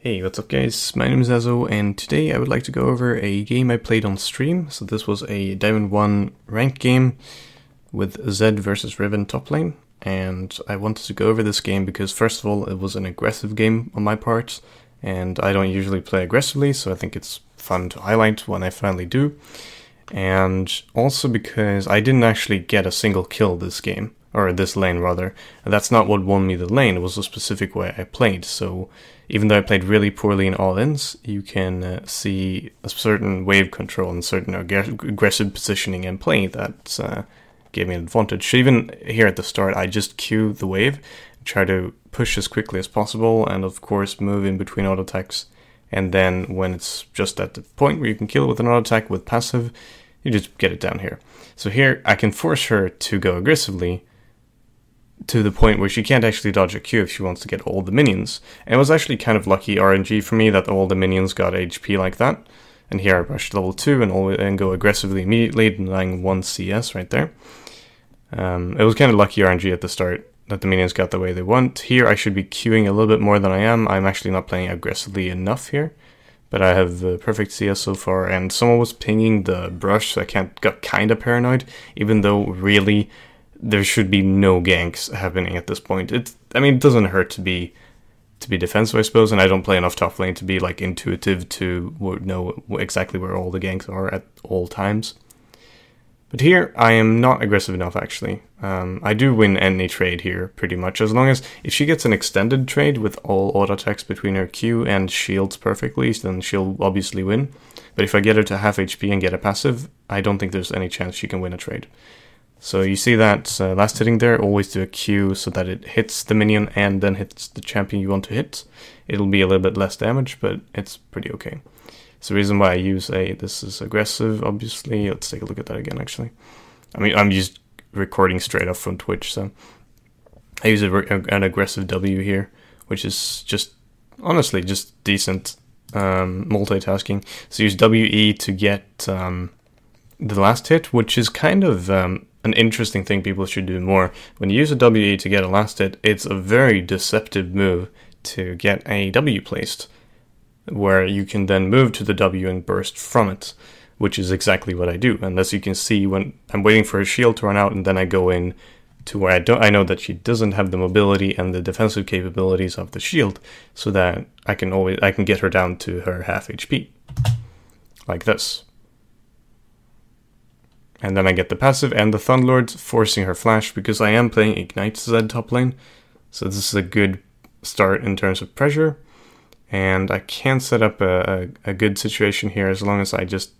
Hey, what's up guys? My name is Azoh, and today I would like to go over a game I played on stream. So this was a Diamond 1 ranked game with Zed versus Riven top lane. And I wanted to go over this game because first of all, it was an aggressive game on my part. And I don't usually play aggressively, so I think it's fun to highlight when I finally do. And also because I didn't actually get a single kill this game. Or this lane rather. That's not what won me the lane, it was a specific way I played. So even though I played really poorly in all-ins, you can see a certain wave control and certain aggressive positioning and play that gave me an advantage. So even here at the start, I just queue the wave, try to push as quickly as possible, and of course move in between auto attacks. And then when it's just at the point where you can kill with an auto attack with passive, you just get it down here. So here I can force her to go aggressively, to the point where she can't actually dodge a Q if she wants to get all the minions. And it was actually kind of lucky RNG for me that all the minions got HP like that. And here I rushed level 2 and go aggressively immediately, denying 1 CS right there. It was kind of lucky RNG at the start that the minions got the way they want. Here I should be queuing a little bit more than I am. I'm actually not playing aggressively enough here. But I have perfect CS so far, and someone was pinging the brush, so I got kind of paranoid, even though really there should be no ganks happening at this point. It doesn't hurt to be defensive, I suppose, and I don't play enough top lane to be like intuitive to know exactly where all the ganks are at all times. But here I am not aggressive enough actually. I do win any trade here pretty much, as long as if she gets an extended trade with all auto attacks between her Q and shields perfectly, then she'll obviously win. But if I get her to half HP and get a passive, I don't think there's any chance she can win a trade. So you see that last hitting there, always do a Q so that it hits the minion and then hits the champion you want to hit. It'll be a little bit less damage, but it's pretty okay. So the reason why I use this is aggressive, obviously. Let's take a look at that again, actually. I'm just recording straight up from Twitch, so I use an aggressive W here, which is just, honestly, just decent multitasking. So use WE to get the last hit, which is kind of an interesting thing people should do more. When you use a WE to get a last hit, it's a very deceptive move to get a W placed, where you can then move to the W and burst from it, which is exactly what I do. And as you can see, when I'm waiting for her shield to run out, and then I go in to where I know that she doesn't have the mobility and the defensive capabilities of the shield, so that I can get her down to her half HP, like this. And then I get the passive and the Thunderlord, forcing her flash, because I am playing Ignite Zed top lane. So this is a good start in terms of pressure. And I can set up a good situation here as long as I just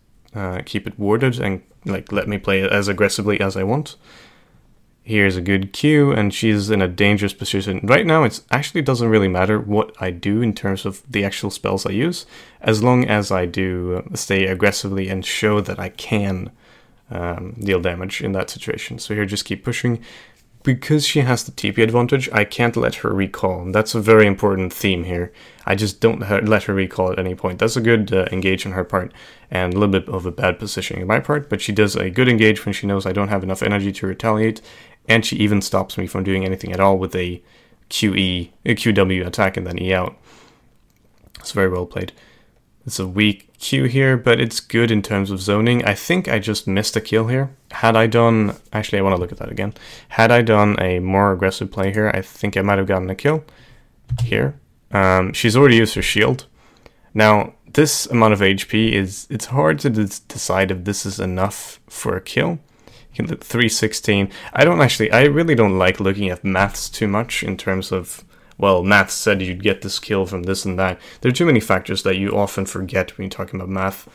keep it warded and let me play it as aggressively as I want. Here's a good Q, and she's in a dangerous position. Right now it actually doesn't really matter what I do in terms of the actual spells I use, as long as I do stay aggressively and show that I can deal damage in that situation. So here, just keep pushing. Because she has the TP advantage, I can't let her recall. And that's a very important theme here. I just don't let her recall at any point. That's a good engage on her part, and a little bit of a bad positioning on my part, but she does a good engage when she knows I don't have enough energy to retaliate, and she even stops me from doing anything at all with a QW attack and then E out. It's very well played. It's a weak Q here, but it's good in terms of zoning. I think I just missed a kill here. Had I done... Actually, I want to look at that again. Had I done a more aggressive play here, I think I might have gotten a kill here. She's already used her shield. Now, this amount of HP it's hard to decide if this is enough for a kill. You can look 316. I really don't like looking at maths too much in terms of... Well, math said you'd get this kill from this and that. There are too many factors that you often forget when you're talking about math.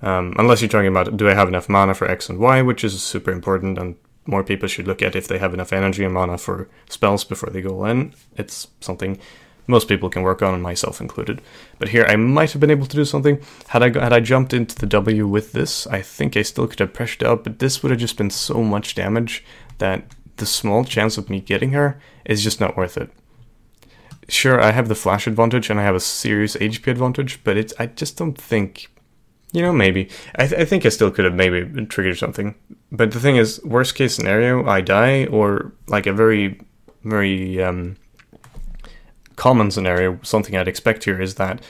Unless you're talking about, do I have enough mana for X and Y, which is super important, and more people should look at if they have enough energy and mana for spells before they go in. It's something most people can work on, and myself included. But here, I might have been able to do something. Had I jumped into the W with this, I think I still could have pressured out, but this would have just been so much damage that the small chance of me getting her is just not worth it. Sure, I have the flash advantage and I have a serious HP advantage, but I just don't think, maybe. I think I still could have maybe triggered something. But the thing is, worst case scenario, I die, or like a very, very common scenario, something I'd expect here is that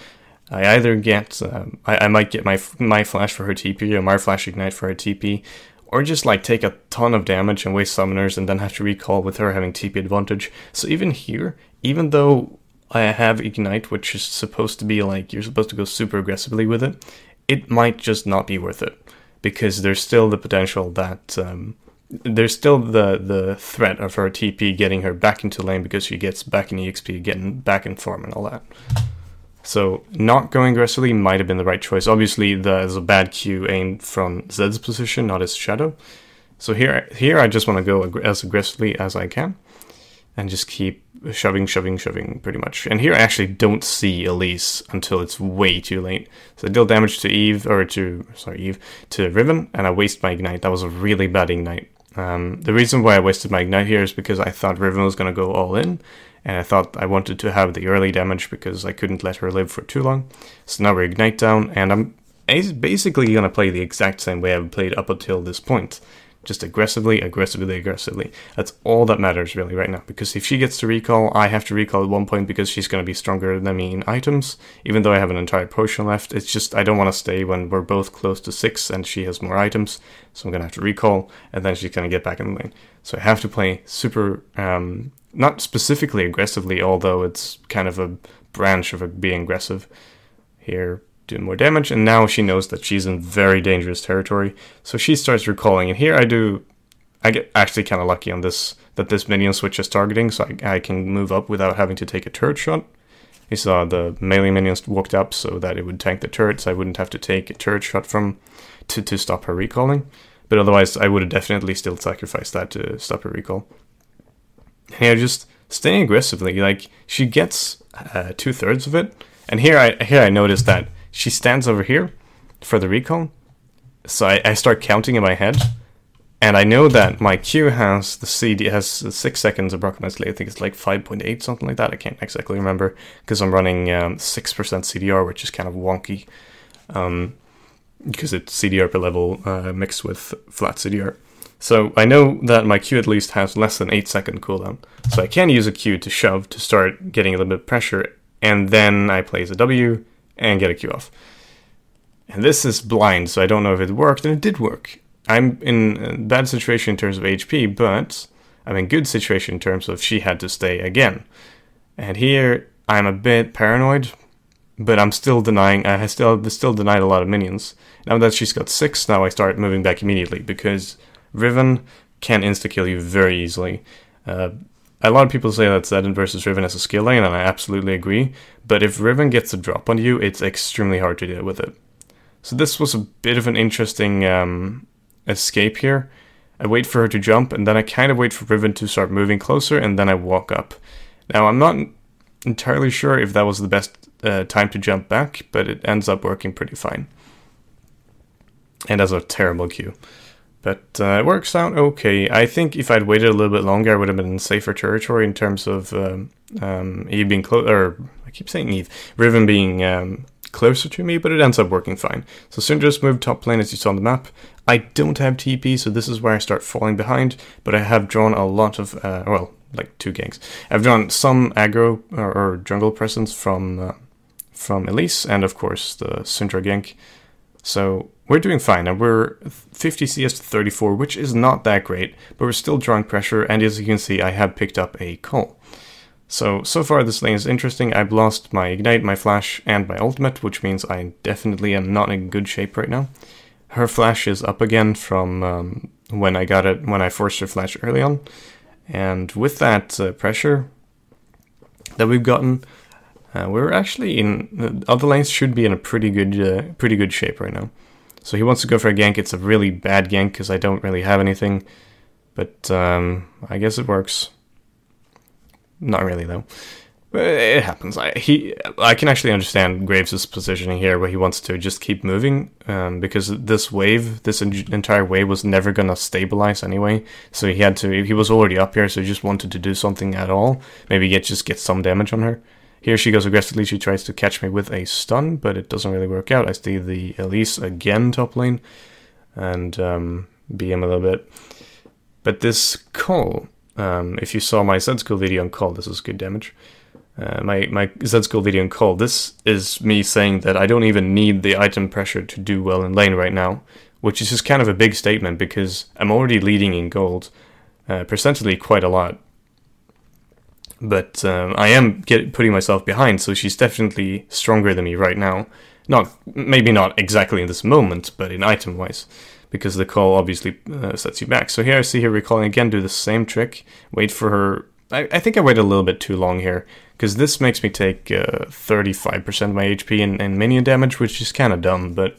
I either get, I might get my flash for her TP or my flash ignite for her TP, or just like take a ton of damage and waste summoners and then have to recall with her having TP advantage. So even here, even though I have ignite, which is supposed to be like, you're supposed to go super aggressively with it, it might just not be worth it, because there's still the potential that, there's still the threat of her TP getting her back into lane because she gets back in EXP, getting back in form and all that. So not going aggressively might have been the right choice. Obviously, there's a bad Q aimed from Zed's position, not his shadow. So here I just want to go as aggressively as I can and just keep shoving pretty much. And here I actually don't see Elise until it's way too late. So I deal damage to to Riven, and I waste my ignite. That was a really bad ignite. The reason why I wasted my ignite here is because I thought Riven was going to go all in, and I thought I wanted to have the early damage because I couldn't let her live for too long. So now we're ignite down, and I'm basically going to play the exact same way I've played up until this point. Just aggressively. That's all that matters really right now, because if she gets to recall, I have to recall at one point because she's going to be stronger than me in items, even though I have an entire potion left. It's just, I don't want to stay when we're both close to 6 and she has more items, so I'm going to have to recall, and then she's going to get back in the lane. So I have to play super, not specifically aggressively, although it's kind of a branch of being aggressive. Here, do more damage, and now she knows that she's in very dangerous territory, so she starts recalling. And here I get actually kind of lucky on this, that this minion switches targeting, so I can move up without having to take a turret shot. You saw the melee minions walked up so that it would tank the turrets. I wouldn't have to take a turret shot to stop her recalling, but otherwise I would have definitely still sacrificed that to stop her recall. And here, just staying aggressively, like she gets 2/3 of it, and here I noticed that she stands over here for the recall, so I start counting in my head, and I know that my Q has the CD has 6 seconds approximately. I think it's like 5.8, something like that. I can't exactly remember because I'm running 6% CDR, which is kind of wonky, because it's CDR per level mixed with flat CDR. So I know that my Q at least has less than 8-second cooldown, so I can use a Q to shove to start getting a little bit of pressure, and then I place a W and get a Q off. And this is blind, so I don't know if it worked, and it did work. I'm in a bad situation in terms of HP, but I'm in good situation in terms of she had to stay again. And here I'm a bit paranoid, but I'm still denying, I still denied a lot of minions. Now that she's got 6, now I start moving back immediately, because Riven can insta-kill you very easily. A lot of people say that Zed versus Riven is a skill lane, and I absolutely agree, but if Riven gets a drop on you, it's extremely hard to deal with it. So this was a bit of an interesting escape here. I wait for her to jump, and then I kind of wait for Riven to start moving closer, and then I walk up. Now, I'm not entirely sure if that was the best time to jump back, but it ends up working pretty fine. And that's a terrible Q. But it works out okay. I think if I'd waited a little bit longer, I would have been in safer territory in terms of Eve being I keep saying Eve. Riven being closer to me, but it ends up working fine. So Syndra's moved top lane, as you saw on the map. I don't have TP, so this is where I start falling behind, but I have drawn a lot of, like 2 ganks. I've drawn some aggro or jungle presence from Elise, and of course the Syndra gank. So we're doing fine, and we're 50 CS to 34, which is not that great, but we're still drawing pressure, and as you can see, I have picked up a call. So far this lane is interesting. I've lost my ignite, my flash, and my ultimate, which means I definitely am not in good shape right now. Her flash is up again from when I got it, when I forced her flash early on, and with that pressure that we've gotten, we're actually in, other lanes should be in a pretty good shape right now. So he wants to go for a gank. It's a really bad gank because I don't really have anything, but I guess it works. Not really though. But it happens. I can actually understand Graves' positioning here, where he wants to just keep moving, because this entire wave was never gonna stabilize anyway. So he was already up here, so he just wanted to do something at all. Maybe just get some damage on her. Here she goes aggressively, she tries to catch me with a stun, but it doesn't really work out. I see the Elise again top lane, and BM a little bit. But this call, if you saw my Zed School video on call, this is good damage. my Z school video in call. This is me saying that I don't even need the item pressure to do well in lane right now, which is just kind of a big statement because I'm already leading in gold, percentually quite a lot. But I am putting myself behind, so she's definitely stronger than me right now. Maybe not exactly in this moment, but in item-wise, because the call obviously sets you back. So here I see her recalling again, do the same trick, wait for her. I think I waited a little bit too long here, because this makes me take 35% of my HP and minion damage, which is kind of dumb, but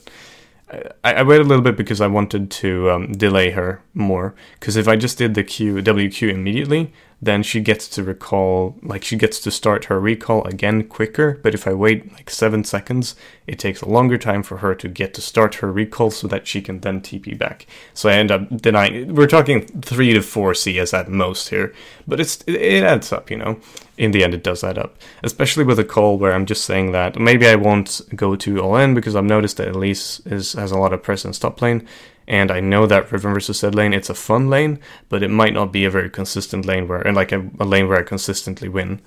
I waited a little bit because I wanted to delay her more, because if I just did the WQ immediately, then she gets to recall, like she gets to start her recall again quicker, but if I wait like 7 seconds, it takes a longer time for her to get to start her recall so that she can then TP back. So I end up denying, we're talking 3 to 4 CS at most here, but it adds up, you know. In the end it does add up, especially with a call where I'm just saying that maybe I won't go to all in because I've noticed that Elise has a lot of presence top lane, and I know that Riven versus Zed lane, it's a fun lane, but it might not be a very consistent lane where, and like a lane where I consistently win.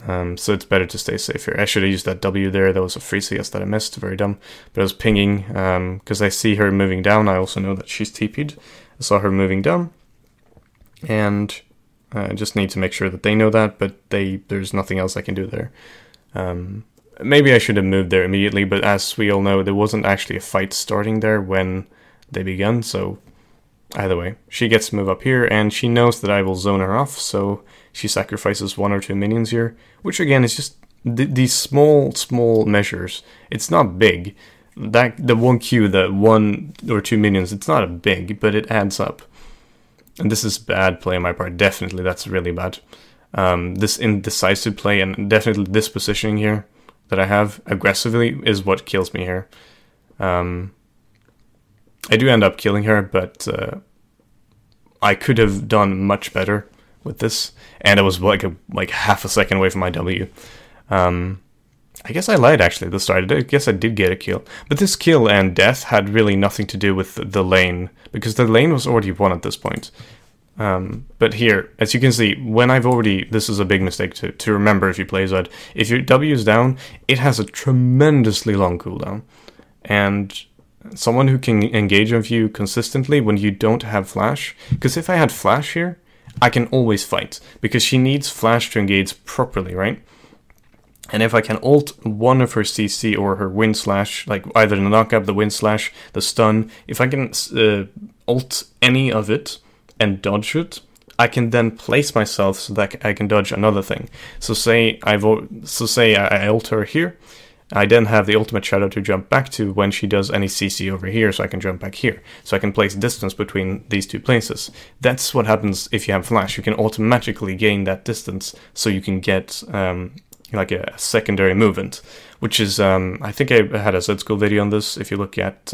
So it's better to stay safe here. I should have used that W there. That was a free CS that I missed. Very dumb. But I was pinging because I see her moving down. I also know that she's TP'd. I saw her moving down, and I just need to make sure that they know that, but there's nothing else I can do there. Maybe I should have moved there immediately, but as we all know, there wasn't actually a fight starting there when they begun, so either way. She gets to move up here, and she knows that I will zone her off, so she sacrifices 1 or 2 minions here, which again is just these small measures. It's not big. The 1Q, the 1 or 2 minions, it's not big, but it adds up. And this is bad play on my part, definitely, that's really bad. This indecisive play, and definitely this positioning here that I have aggressively is what kills me here. I do end up killing her, but I could have done much better with this, and it was like half a second away from my W. I guess I lied actually at the start. I guess I did get a kill, but this kill and death had really nothing to do with the lane, because the lane was already won at this point. But here, as you can see, when I've already, this is a big mistake to remember if you play Zed. If your W is down, it has a tremendously long cooldown, and someone who can engage with you consistently when you don't have flash, because if I had flash here, I can always fight, because she needs flash to engage properly, right? And if I can ult one of her CC or her wind slash, like either the knockup, the wind slash, the stun, if I can ult any of it and dodge it, I can then place myself so that I can dodge another thing. So say I ult her here, I then have the ultimate shadow to jump back to when she does any CC over here, so I can jump back here. So I can place distance between these two places. That's what happens if you have flash. You can automatically gain that distance, so you can get like a secondary movement, which is, I think I had a Z school video on this. If you look at,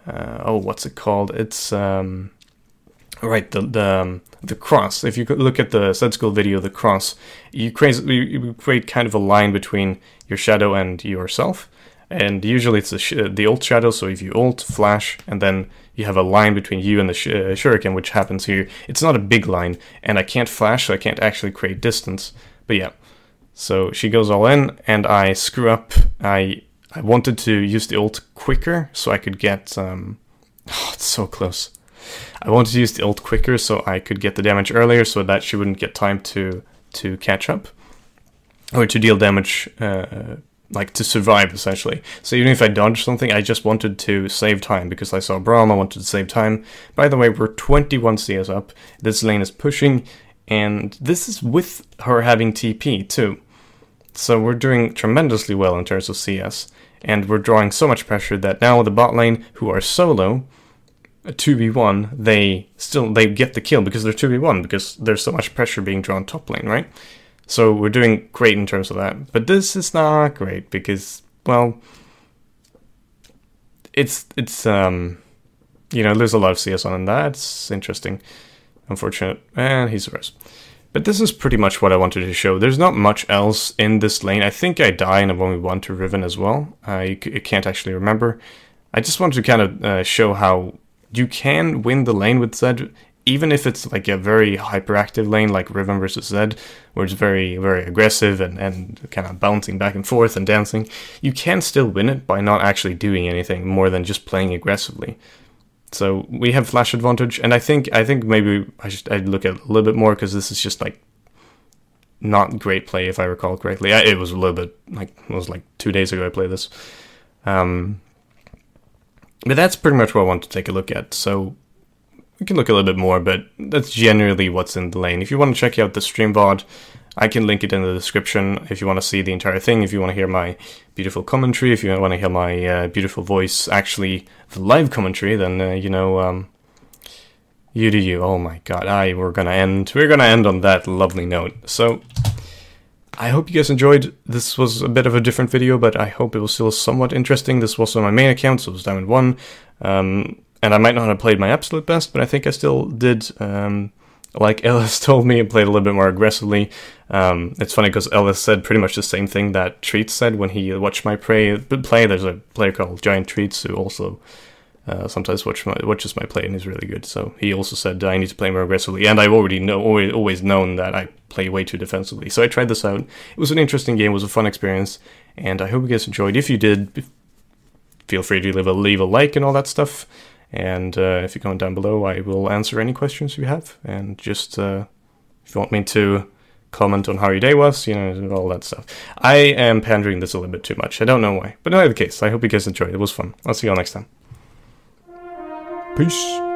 what's it called? It's, right, the cross. If you look at the Z school video, the cross, you create kind of a line between your shadow and yourself, and usually it's the ult shadow. So if you ult, flash, and then you have a line between you and the shuriken, which happens here. It's not a big line, and I can't flash, so I can't actually create distance. But yeah, so she goes all in, and I screw up. I wanted to use the ult quicker, so I could get. Oh, it's so close. I wanted to use the ult quicker so I could get the damage earlier, so that she wouldn't get time to catch up, or to deal damage, like to survive essentially. So even if I dodged something, I just wanted to save time, because I saw Braum, I wanted to save time. By the way, we're 21 CS up, this lane is pushing, and this is with her having TP too. So we're doing tremendously well in terms of CS, and we're drawing so much pressure that now the bot lane, who are solo, 2v1, they get the kill because they're 2v1, because there's so much pressure being drawn top lane, right? So we're doing great in terms of that. But this is not great because, well, it's you know, there's a lot of CS on, and that's interesting. Unfortunate. And he's reversed. But this is pretty much what I wanted to show. There's not much else in this lane. I think I die in a 1v1 to Riven as well. I can't actually remember. I just wanted to kind of show how you can win the lane with Zed even if it's like a very hyperactive lane like Riven versus Zed, where it's very, very aggressive and kind of bouncing back and forth and dancing, you can still win it by not actually doing anything more than just playing aggressively. So we have flash advantage, and I think maybe I'd look at it a little bit more, because this is just like not great play if I recall correctly. It was a little bit like, it was like 2 days ago I played this. But that's pretty much what I want to take a look at. So we can look a little bit more, but that's generally what's in the lane. If you want to check out the stream VOD, I can link it in the description if you want to see the entire thing, if you want to hear my beautiful commentary, if you want to hear my beautiful voice, actually the live commentary, then, you do you. Oh my god, we're gonna end on that lovely note. So, I hope you guys enjoyed. This was a bit of a different video, but I hope it was still somewhat interesting. This was on my main account, so it was Diamond 1. And I might not have played my absolute best, but I think I still did, like Ellis told me, I played a little bit more aggressively. It's funny because Ellis said pretty much the same thing that Treats said when he watched my play. There's a player called Giant Treats who also sometimes watches my play and is really good. So he also said I need to play more aggressively, and I've always known that I play way too defensively. So I tried this out. It was an interesting game. It was a fun experience, and I hope you guys enjoyed. If you did, feel free to leave a like and all that stuff. And if you comment down below, I will answer any questions you have. And just if you want me to comment on how your day was, all that stuff. I am pandering this a little bit too much. I don't know why, but in either case, I hope you guys enjoyed. It was fun. I'll see you all next time. Peace.